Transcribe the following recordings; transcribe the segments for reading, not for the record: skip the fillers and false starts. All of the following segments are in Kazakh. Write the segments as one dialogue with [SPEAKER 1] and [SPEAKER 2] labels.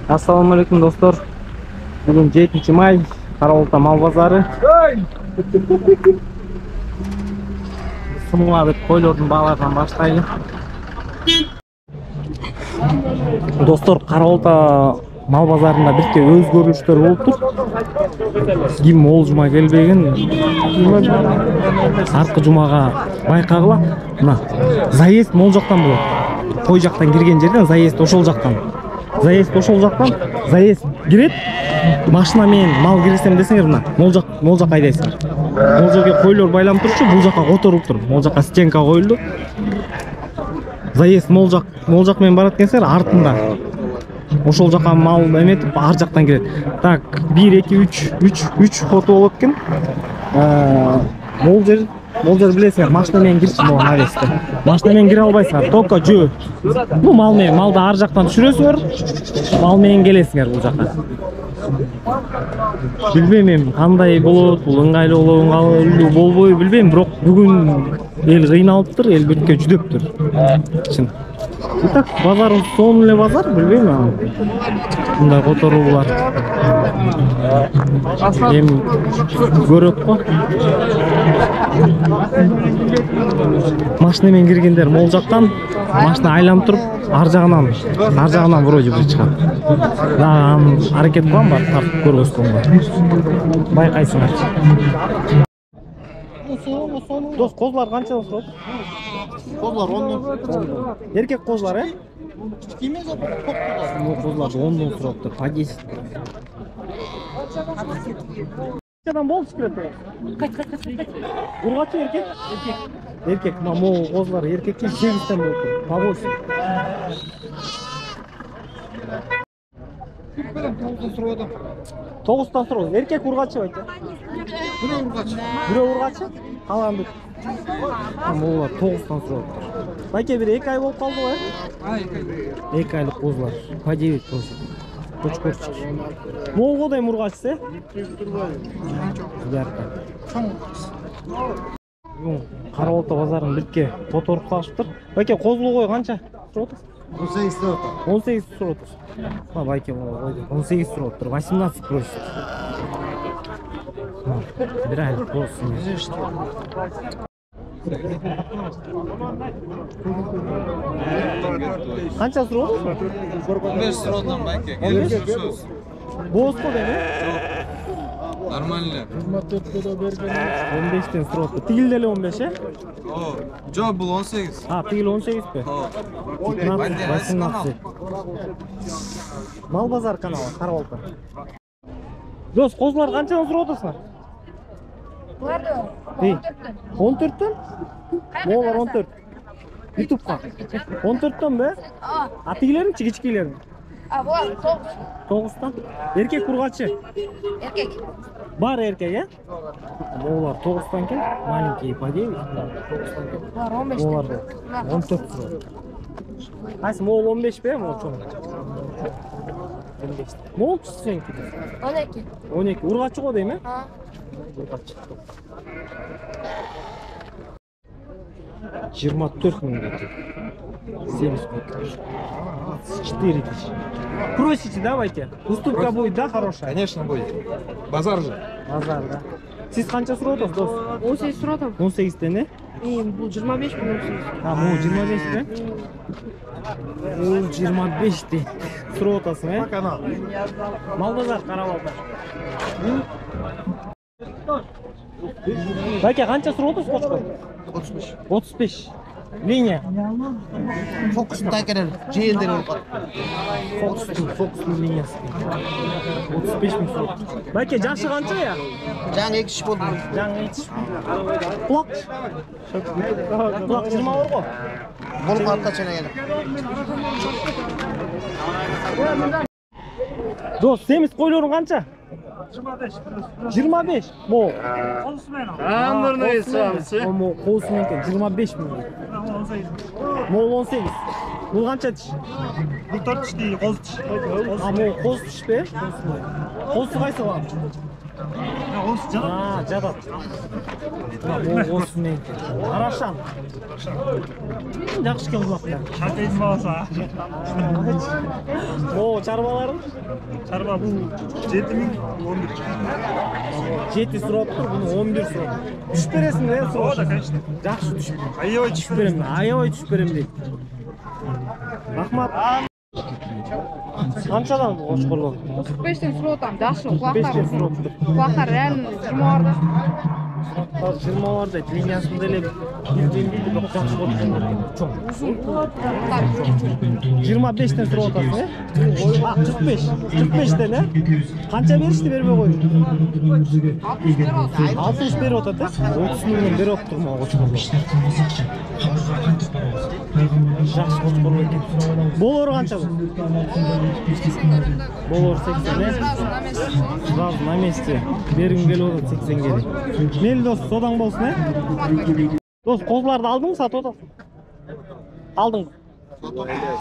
[SPEAKER 1] Assalamualaikum dostlar. Bugün 7 may, Karaolta mal bazarı. Sımıladık koylardan bağlardan başlayın. Dostlar, Karaolta mal bazarında birlikte özgörüşler болуп тур. Ким ол жума келбеген, аркы жумага байкагыла. Мына заезд мол жактан болот. Кой жактан кирген жерден заезд ошол жактан. Заезд кирет. Машина менен мал кирсем десеңер, мына мол жак айдайсыңар. Мол жерге койлор байланып турчу, бул жакка которуп тур. Мол жакка стенка коюлду. Заезд мол жак менен барат экенсиңер, артында ошол жака мал эметип ар жактан кирет. Так, 1 2 3 фото болот экен. Мол жер билесиңер, машина менен кирчи могу навесте. Машина менен кире албайсыңар, только жөө. Бу мал менен, малды ар жактан түшүрөсүңөр, мал менен келесиңер бул жака. Билбейм эми кандай болот, бул ыңгайлуу болобу, ыңгайлуу болбойбу билбейм, бирок бүгүн эл кыйналыптыр, эл бүткө жүдөптүр. Чын. Так, базарыбыз сонун эле базар, билбейм аны. Мындай которуулар. Эми көрөт го. Машина менен киргендер мол жактан, машина айланып туруп, ар жагынан вроде бир чыгат. Дагы аракет кылам бар, тартып көргөзгөнгө. Байкайсыңар. Дос, козлар канча турат?
[SPEAKER 2] Козлар 10.
[SPEAKER 1] Эркек козлар,
[SPEAKER 2] Кийме топ козлар.
[SPEAKER 1] Бул козлар 10 тураптыр, по 10. Қаншадан болуш керек? Кач. Ургачы эркек? Эркек, могу козлар эркекке 8тен болуп, по 8. 9тан суроо. Эркек ургачы байт. Бирөө ургачы. Каланды. Могулар 9тан суроо. Байке бир 2 ай болуп калды го, 2 айлык козлар. По 9 просит. Точкорчик. Могу да ургачысы? Кaraolta базарын бирке которуп калышыптыр. Байке, козлу кой канча сурап атасыз?
[SPEAKER 2] 18 турат.
[SPEAKER 1] 18 сурап атасыз. Байке, 18 сурап атыптыр, 18 просит. Бир айлык болсун. Канча сурап атасыз?
[SPEAKER 3] 15 суроодон байке.
[SPEAKER 1] 15 Боз го деме?
[SPEAKER 3] Нормально.
[SPEAKER 1] 15тен сурап атты. Тигил деле 15,
[SPEAKER 3] Жо, бул 18.
[SPEAKER 1] Тигил 18 бе? 18. Мал базар каналы, Кaraolta. Дос, козулар канчадан сурап атасыңар? 14төн? Моолар 14. YouTube'га. 14төн бе? Тигилеринчи, кичикейлерин?
[SPEAKER 4] Булар
[SPEAKER 1] 9тан. Эркек ургачы?
[SPEAKER 4] Эркек.
[SPEAKER 1] Бар эркек, Моолар 9тан кен, маленький по 9.
[SPEAKER 4] Булар 15.
[SPEAKER 1] Булар 14 сурап. Кайсы моол 15 бе, моол чоң? 15. Моолчу сеники?
[SPEAKER 4] 12.
[SPEAKER 1] 12. Ургачы го дейм, Ургачы. 24 000 кетти. 70 4 тысячи. Просите, давайте. Уступка будет, да, хорошая?
[SPEAKER 3] Конечно будет. Базар же.
[SPEAKER 1] Базар, да. Сиз канча сурап атасыз, дос?
[SPEAKER 4] 18 суратам.
[SPEAKER 1] 18тен,
[SPEAKER 4] Бул 25 миң 18.
[SPEAKER 1] Могу 25 бе? Бул 25 дейт. Сурап атасың,
[SPEAKER 2] Канал.
[SPEAKER 1] Мал базар, Karaolta. Байке, канча сурап атасыз, кочкор?
[SPEAKER 2] 35.
[SPEAKER 1] 35. Линия.
[SPEAKER 2] Фокустун тайкерен жээлдер болуп калды.
[SPEAKER 1] Фокустун линиясы. 35 000 сурап. Байке, жашы канча я?
[SPEAKER 2] Жаңы 2 киши болду.
[SPEAKER 1] Жаңы ич. Кулак. Кулак 20 бар го?
[SPEAKER 2] Болуп калды чейин келип.
[SPEAKER 1] Дос, семиз койлорун канча? 25. Мо.
[SPEAKER 2] Андырны эсамсы.
[SPEAKER 1] Мо коосу менен 25 000. Мол 18. Бул канча тиш?
[SPEAKER 2] Бул 4 тиш дейт, коз тиш.
[SPEAKER 1] Мо коз тиш бе? Коосу кайсы бар? жатат. Осы менікі. Арашан. Жақсы екен бұлақтар.
[SPEAKER 5] Шартайдың баласы.
[SPEAKER 1] О, чарбаларым?
[SPEAKER 5] Шарба бұл 7.011.
[SPEAKER 1] 7 сұрап тұр, бұны 11 сұрап. Түшіп бересің бе, сұрап?
[SPEAKER 5] О, да, конечно.
[SPEAKER 1] Жақсы түшіп.
[SPEAKER 5] Аябай
[SPEAKER 1] Түшіп берем, аябай түшіп берем дейді. Рахмат. Қаншадан қошқырлы?
[SPEAKER 4] 45'ten сұротам, жақсы.
[SPEAKER 1] 45'тен сұрап тұр.
[SPEAKER 4] Құлақтар реально 20 орда.
[SPEAKER 1] 20 бар дейді, линиясында елеп білдейін дейді, бірақ жақсы қошқырлы екен. Чоң. 25'тен сұрап отасың, е? 45'тен, е? Қанша берішті бермей қойдың? 60 беріп отады, е? 30 мыңнан беріп отыр ма қошқырлы? Жақсы қошқырлы екен. Болор қанша бұл? Болор 80, е? Сразу на месте. Бергім келіп отыр 80 келіп. Мейлі дос, содан болсын, е? Дос, қозыларды алдың ба, сатып отасың? Алдың ба?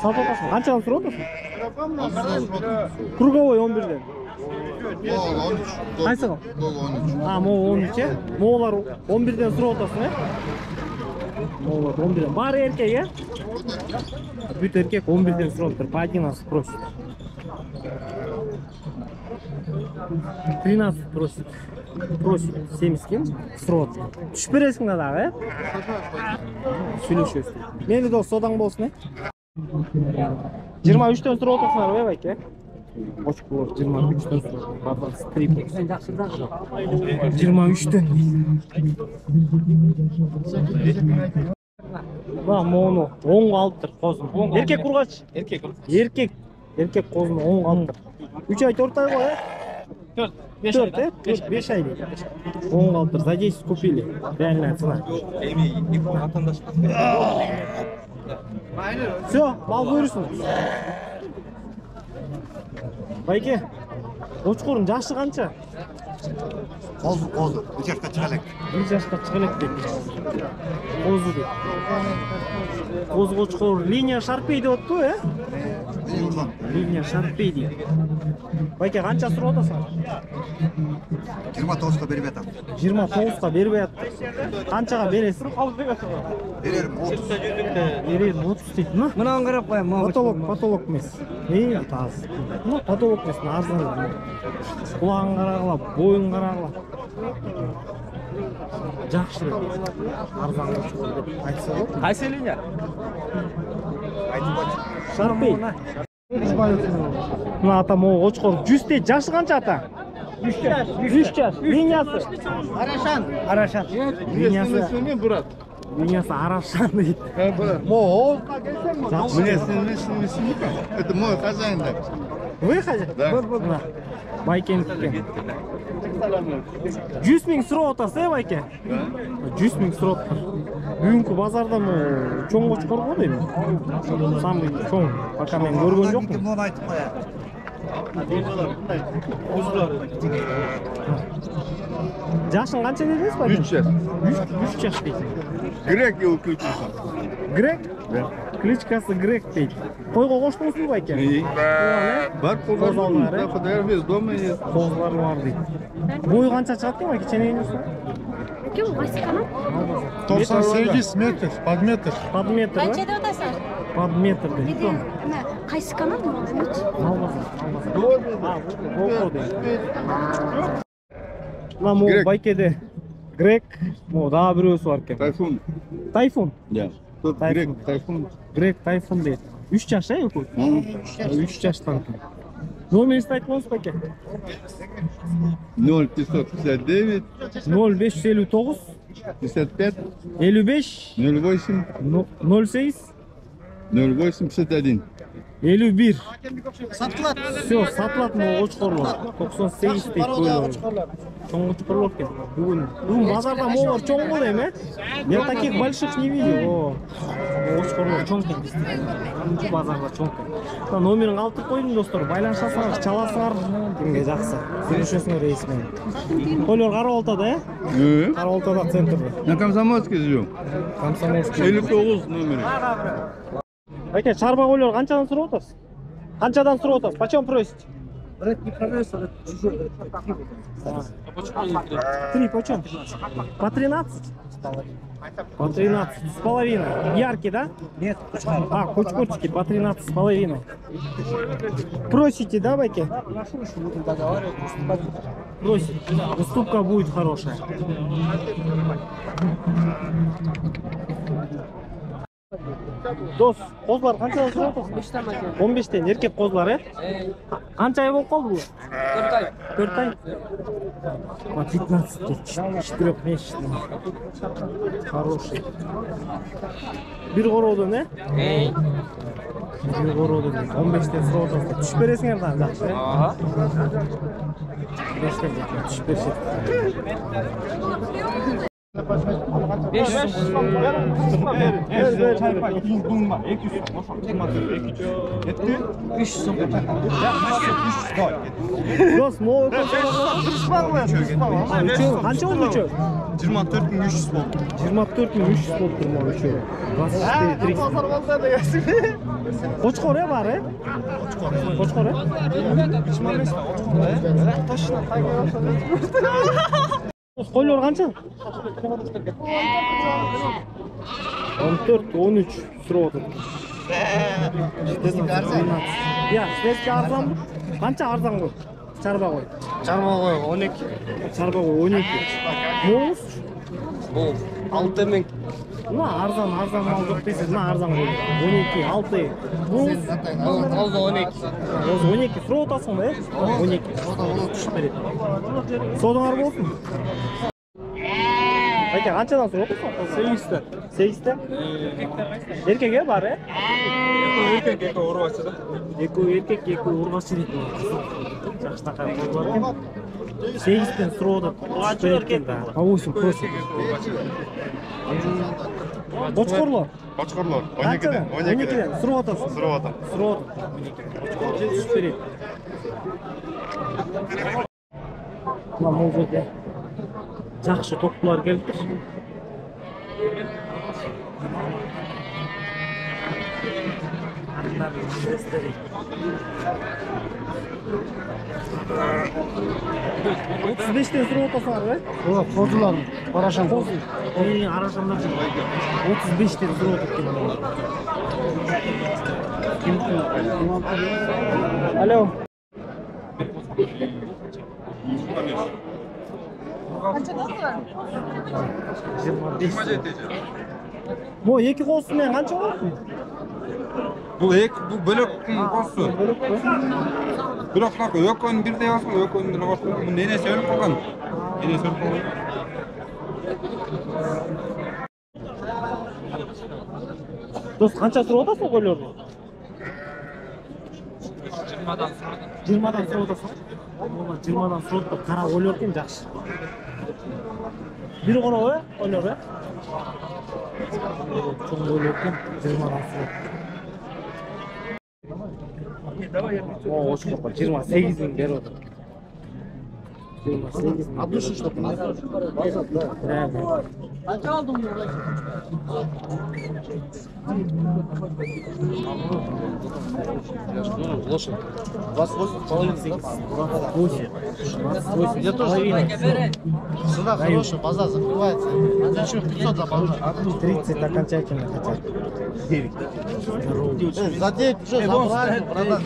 [SPEAKER 1] Сатып отасың? Қаншадан сұрап отасың? Круговой 11'ден. Қайсы қыл? Моғ 13, е? Моғлар 11'ден сұрап отасың, е? Моғлар 11'ден. Бар еркек, е? Бүт еркек 11'ден сұрап отыр. По 11 просит. 13 просит. Просит 70 кем сұрап отыр. Түшіп бересің да дағы, е? Сөйлешесің. Мейлі дос, содан болсын, е? 23'тен сұрап отасыңар, е, байке? Очық болып, 23'тен сұрап отыр. Бабар стрип. 23'тен. Ба, моны 10'ға алып тұр, қозын. Еркек құрғач? Еркек қозын 10'ға алып тұр. 3 ай 4 ай ғой, е? 4, е? 5 ай дейді. 10'ға алып тұр, за 10 купили. Реальная цена. Все, мал бүйірсің. Байке, очқорын жашы қанша?
[SPEAKER 2] Қозы, 1 жашқа шығалек.
[SPEAKER 1] 1 жашқа шығалек дейді. Қозы дейді. Қозы очқор линия шарпей деп отты, е? Линия шарпей дейді. Байке, қанша сұрап отасың?
[SPEAKER 2] 29'қа беріп жатам.
[SPEAKER 1] 29'қа беріп жатты. Қаншаға бересің?
[SPEAKER 2] Берерім 30.
[SPEAKER 1] Берерім 30 дейді, ма?
[SPEAKER 5] Мынауын қарап қоям.
[SPEAKER 1] Потолок емес. Таз. Потолок емес, арзан. Құлағын қарағылап, бойын қарағылап. Жақсы. Арзан очқор деп айтса ғой.
[SPEAKER 5] Қайсы линия?
[SPEAKER 1] Шарпей. Мына ата моғ очқор 100 дейді. Жашы қанша ата? 3 жаш. Линиясы? Арашан. Линиясы Арашан дейді.
[SPEAKER 2] Это мой хозяин, да.
[SPEAKER 1] Вы хозяин? Да. Байкені күткен. 100 мың сұрап отасы, е, байке? 100 мың сұрап тұр. Бүгінгі базарда чоң очқор ғой деймін. Самый чоң. Пока мен көрген жоқпын.
[SPEAKER 2] Оны айтып қоя.
[SPEAKER 1] Жашың қанша дедіңіз ба?
[SPEAKER 6] 3 жас.
[SPEAKER 1] 3 жаш дейді.
[SPEAKER 6] Грек его ключица.
[SPEAKER 1] Грек? Кличкасы Грек дейді. Қойға қоштыңыз ба екен?
[SPEAKER 6] Бар
[SPEAKER 1] Қозалар,
[SPEAKER 6] Құдайым без дома есть.
[SPEAKER 1] Қозылар бар дейді. Бойы қанша шығады дейм, әке ченейін өсі?
[SPEAKER 4] Кем, қайсы канал?
[SPEAKER 6] 98 метр, под метр.
[SPEAKER 1] Под метр, ба?
[SPEAKER 4] Қанша деп отасың?
[SPEAKER 1] Под метр дейді.
[SPEAKER 4] Қайсы канал?
[SPEAKER 1] Мына моғ байкеде Грек, моғ дағы бір өсі бар екен.
[SPEAKER 6] Тайфун.
[SPEAKER 1] Тайфун?
[SPEAKER 6] Да. Тут Грек, тайфун.
[SPEAKER 1] Грек тайфун дейді. 3 жаш, е, өкіл? 3 жаштан екен. Номерісті айтып қойыңыз ба екен?
[SPEAKER 6] 0559
[SPEAKER 1] 0559
[SPEAKER 6] 55
[SPEAKER 1] 55
[SPEAKER 6] 08
[SPEAKER 1] 08
[SPEAKER 6] 0851.
[SPEAKER 1] 51.
[SPEAKER 2] Сатқылады.
[SPEAKER 1] Все, сатылады моғ очқорлар. 98 дейді көйлер. Чоң очқорлар екен. Бүгін базарда моғлар чоң ғой дейм, е? Я таких больших не видел. Очқорлар чоң екен. Бүгінгі базарда чоң екен. Номерін қалтып қойдым, достар. Байланышасыңар, чаласыңар. Кімге жақсы. Сөйлесесіңер рейсімен. Көйлер Қарабалтада, е? Қарабалтада центрда.
[SPEAKER 6] На Комсомольске живем.
[SPEAKER 1] Комсомольский.
[SPEAKER 6] 59 номер.
[SPEAKER 1] Байке, шарба көйлер қаншадан сұрап отасыз? Қаншадан сұрап отасыз? Почем просите?
[SPEAKER 2] Ред не продается, ред чужой.
[SPEAKER 1] Три почем? По 13? По 13 с половиной. Яркий, да?
[SPEAKER 2] Нет,
[SPEAKER 1] А, кучкурчики по 13 с половиной. Просите, да, байки?
[SPEAKER 2] прошу, что будем договаривать, уступать.
[SPEAKER 1] Просит. Уступка будет хорошая. Дос, козлар канча болуп атат? 15тен эркек козлар, Канча ай болуп калды бул?
[SPEAKER 7] 4 ай.
[SPEAKER 1] 4 ай. По 15-ке, 4-месячный. Хороший. Бир короодон, Бир короодон 15тен сурап атасың. Түшүп бересиңер да, жакшы,
[SPEAKER 7] Ага.
[SPEAKER 1] 5тен түшүп беришет.
[SPEAKER 7] 500 сом.
[SPEAKER 1] Дос, могу Үчөө, канча болду үчөө?
[SPEAKER 3] 24.300 болды.
[SPEAKER 1] 24.300 болуп тур могу үчөө. 24
[SPEAKER 2] Базар болса да ясың.
[SPEAKER 1] Кочкор бар, Кочкор,
[SPEAKER 2] Точно так
[SPEAKER 1] Койлор канча? 14, 13 сурап атат. Я, шведский арзанбы? Канча арзан кой? Чарба кой.
[SPEAKER 2] Чарба кой 12.
[SPEAKER 1] Чарба кой 12. Моңуз?
[SPEAKER 7] Бул 6000.
[SPEAKER 1] Мына арзан мал жок дейсиз, мына арзан кой. 12, 6. Моңуз?
[SPEAKER 7] Бул 12.
[SPEAKER 1] Оз 12 сурап атасың да, 12. Түшүп берет. Содоңар болсун. Айка, канчадан сурап атасың? 8 Эркек бар,
[SPEAKER 3] Erkek eki urbaçı da.
[SPEAKER 1] Экөө эркек, экөө ургачы дейт. Жакшынакай козлор экен. 8тен сурап атат. Ургачы экен да. А 8 просит. Кочкорлор.
[SPEAKER 6] Qochqorlar
[SPEAKER 1] Канчадан? 12ден сурап атасың.
[SPEAKER 6] Surab atam.
[SPEAKER 1] Сурап атат. 12. Түшүп берет. Мына бул жерде жакшы токтулар келиптир. Otuz beşten sonra otasınlar,
[SPEAKER 2] О, козулар, барашан.
[SPEAKER 1] Арашандар 35'ten sonra otatken. Alo. Bu iki kostu ne? Kança olsun?
[SPEAKER 3] Bu bölük kostu. Bırak bak, yok oyun bir de yazsın, yok oyun bir de yazsın. Bu nene söylüp kokan. Nene söylüp kokan.
[SPEAKER 1] Dost kança sıra otasın koyuyordu? 20'dan sıra otasın. 20'dan sıra otasın. Kara koyuyorken jakşı. Biri koyuyor, oynuyor. Çok koyuyorken 20'dan sıra. O hoş kapar. 28'in beri otur. 28'in.
[SPEAKER 2] Отдуши, что лошадь. 28,5.
[SPEAKER 1] 28.
[SPEAKER 2] Я тоже. Сюда хороший, базар закрывается. 1500 за базар.
[SPEAKER 1] 30 окончательно хотят. 9.
[SPEAKER 2] За 9 уже забрали, продали.